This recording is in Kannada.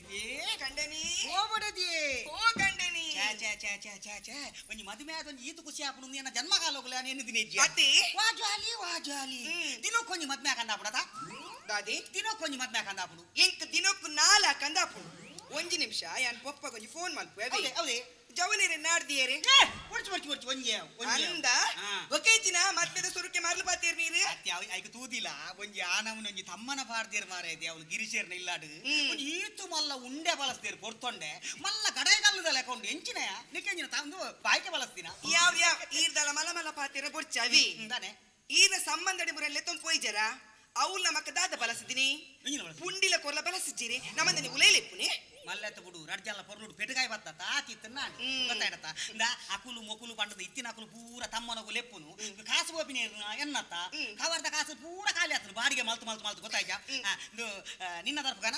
ಬಡಿದ್ಯೆ ಕಂಡನಿ ಓ ಬಡದಿಯೇ ಓ ಕಂಡನಿ ಒಂಜಿ ಮದುವೆ ಆದ ಒಂಜಿ ಈತು ಖುಷಿ ಆಪುಂಡು ನಿನ್ನ ಜನ್ಮ ಕಾಲೋಗ್ಲ ನೀನು ದಿನೇಜ್ಜಿ ಅತಿ ವಾಜಾಲಿ ದಿನಕ್ಕೊಂಜಿ ಮದ್ಮೆ ಕಂದಾಪುಡತ ದಾದಿ ದಿನಕ್ಕೊಂಜಿ ಮದ್ಮೆ ಕಂದಾಪುಡು ಇಂಕ್ ದಿನಕ್ಕೂ 4 ಕಂದಾಪುಡು ಒಂಜಿ ನಿಮಿಷ ಯಾನ್ ಪೊಪ್ಪ ಕೊಂಜಿ ಫೋನ್ ಮಲ್ಪು ಹೌದೇ ಜವನೇರೆ ನಾಡ್ದಿಯೇರೆ ಒಂಜಿ ಅಂದ ಒಕೇಚಿನ ಮದ್ಮೆದ ಸುರುಕೆ ಮರ್ಲು ಪಾತೀರ್ ನೀರು ಐಕ ತೂದಿಲ್ಲ ಒಂಜಿ ಆನವನ ಒಂಜಿ ತಮ್ಮನ ಪಾಡ್ದೇರ್ ಮಾರೈದೆ ಅವಳು ಗಿರಿಶೇರ್ನ ಇಲ್ಲಾಡು ಒಂಜಿ ಈತು ಮಲ್ಲ ಉಂಡೆ ಬಳಸ್ತೀರ್ ಕೊಡ್ತೊಂಡೆ ಮಲ್ಲ ಗಡೈಗಲ್ಲದ ಲೆಕ್ಕ ಉಂಡು ಎಂಚಿನಯ ನಿಕ್ಕಂಜಿನ ತಂದು ಬಾಯ್ಕೆ ಬಳಸ್ತೀನ ಯಾವ ಈರ್ದಲ ಮಲ ಮಲ ಪಾತೀರ ಬೊಡ್ಚವಿ ಇಂದಾನೆ ಈರ ಸಂಬಂಧಡಿ ಮುರಲ್ಲೆ ತೊಂದು ಪೋಯ್ಜರ ಅವ್ಲ ನಮಕ ದಾದ ಬಳಸಿದಿನಿ ಪುಂಡಿಲ ಕೊರ್ಲ ಬಳಸಿದ್ದೀರಿ ನಮ್ಮಂದ ನೀವು ಉಲೇಲೆಪ್ಪುನಿ ಮಲ್ಲೆತ್ತ ಬಿಡು ರಡ್ಜಲ್ಲ ಪೊರ್ಲುಡು ಪೆಟಗಾಯಿ ಬತ್ತ ತಾತಿತ್ತ ನಾನು ಗೊತ್ತಾಯ್ತ ಅಕುಲು ಮೊಕುಲು ಪಂಡದ ಇತ್ತಿನ ಅಕುಲು ಪೂರ ತಮ್ಮನಗು ಲೆಪ್ಪುನು ಕಾಸು ಗೋಪಿನ ಎನ್ನತ್ತ ಕವರ್ದ ಕಾಸು ಪೂರ ಖಾಲಿ ಆತನು ಬಾಡಿಗೆ ಮಲ್ತು ಗೊತ್ತಾಯ್ತಾ ನಿನ್ನ ತರಪುಗಾನ